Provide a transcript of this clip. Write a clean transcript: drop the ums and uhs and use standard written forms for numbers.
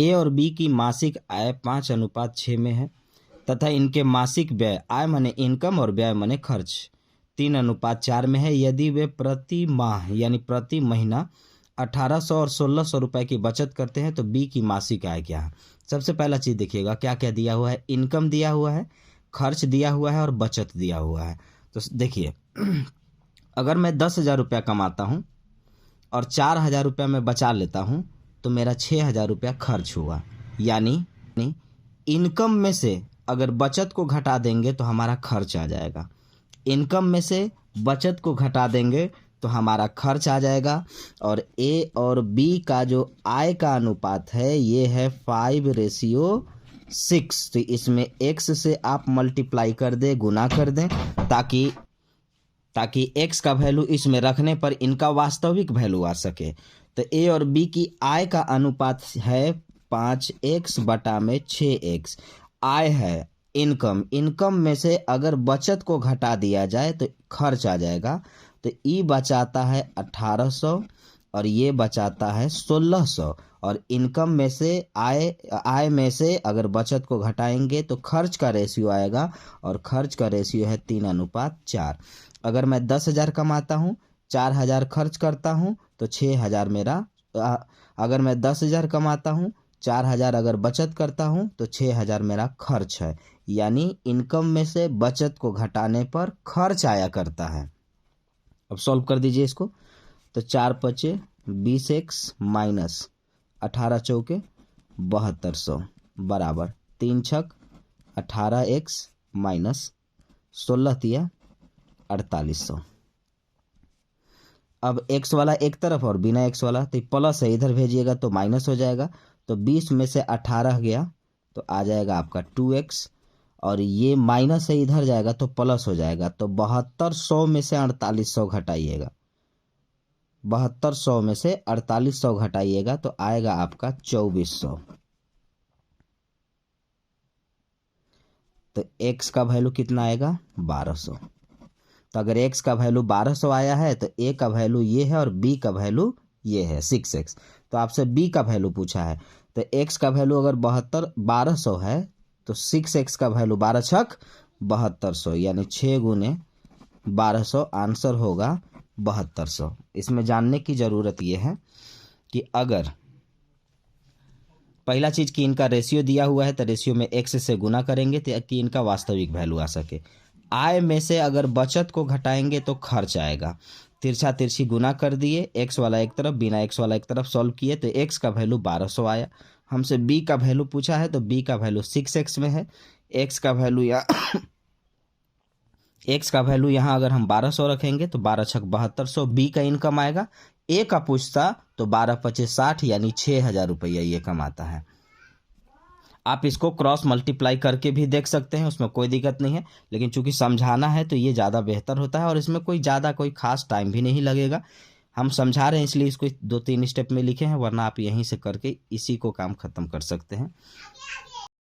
ए और बी की मासिक आय 5:6 में है तथा इनके मासिक व्यय, आय माने इनकम और व्यय माने खर्च, 3:4 में है। यदि वे प्रति माह यानी प्रति महीना 1800 और 1600 रुपए की बचत करते हैं तो बी की मासिक आय क्या है। सबसे पहला चीज़ देखिएगा क्या क्या दिया हुआ है। इनकम दिया हुआ है, खर्च दिया हुआ है और बचत दिया हुआ है। तो देखिए अगर मैं 10,000 रुपया कमाता हूँ और 4,000 रुपया मैं बचा लेता हूँ तो मेरा 6,000 रुपया खर्च हुआ। यानी इनकम में से अगर बचत को घटा देंगे तो हमारा खर्च आ जाएगा, इनकम में से बचत को घटा देंगे तो हमारा खर्च आ जाएगा। और ए और बी का जो आय का अनुपात है ये है 5:6। तो इसमें x से आप मल्टीप्लाई कर दें, गुना कर दें, ताकि x का वैल्यू इसमें रखने पर इनका वास्तविक वैल्यू आ सके। तो ए और बी की आय का अनुपात है 5x/6x। आय है इनकम, इनकम में से अगर बचत को घटा दिया जाए तो खर्च आ जाएगा। तो ई बचाता है 1800 और ये बचाता है 1600। और इनकम में से आय में से अगर बचत को घटाएंगे तो खर्च का रेशियो आएगा और खर्च का रेशियो है 3:4। अगर मैं 10,000 कमाता हूँ, 4,000 खर्च करता हूँ तो 6,000 मेरा, अगर मैं 10,000 कमाता हूँ, 4,000 अगर बचत करता हूँ तो 6,000 मेरा खर्च है। यानी इनकम में से बचत को घटाने पर खर्च आया करता है। अब सॉल्व कर दीजिए इसको। तो 4×5 20x माइनस 18×4 7200 बराबर 3×6 18x माइनस 16×3 4800। अब x वाला एक तरफ और बिना x वाला, तो प्लस है, इधर भेजिएगा तो माइनस हो जाएगा। तो 20 में से 18 गया तो आ जाएगा आपका 2x, और ये माइनस है इधर जाएगा तो प्लस हो जाएगा। तो 7200 में से 4800 घटाइएगा, 7200 में से 4800 घटाइएगा तो आएगा आपका 2400। तो x का वैल्यू कितना आएगा 1200। तो अगर x का वैल्यू 1200 आया है तो a का वैल्यू ये है और b का वैल्यू ये है 6x। तो आपसे b का वैल्यू पूछा है, तो x का वैल्यू अगर 1200 है तो 6x का वैल्यू 12×6 7200, यानी 6×1200 आंसर होगा 7200। इसमें जानने की ज़रूरत ये है कि अगर पहला चीज़ कि इनका रेशियो दिया हुआ है तो रेशियो में x से गुना करेंगे ताकि इनका वास्तविक वैल्यू आ सके। आय में से अगर बचत को घटाएंगे तो खर्च आएगा, तिरछा तिरछी गुना कर दिए, x वाला एक तरफ बिना x वाला एक तरफ सॉल्व किए तो x का वैल्यू 1200 आया। हमसे b का वैल्यू पूछा है तो b का वैल्यू 6x में है। x का वैल्यू यहाँ अगर हम 1200 रखेंगे तो 12×6 7200 b का इनकम आएगा। a का पूछता तो 12×5 60, यानी 6,000 रुपया ये कमाता है। आप इसको क्रॉस मल्टीप्लाई करके भी देख सकते हैं, उसमें कोई दिक्कत नहीं है, लेकिन चूंकि समझाना है तो ये ज़्यादा बेहतर होता है और इसमें कोई खास टाइम भी नहीं लगेगा। हम समझा रहे हैं इसलिए इसको 2-3 स्टेप में लिखे हैं, वरना आप यहीं से करके इसी को काम ख़त्म कर सकते हैं।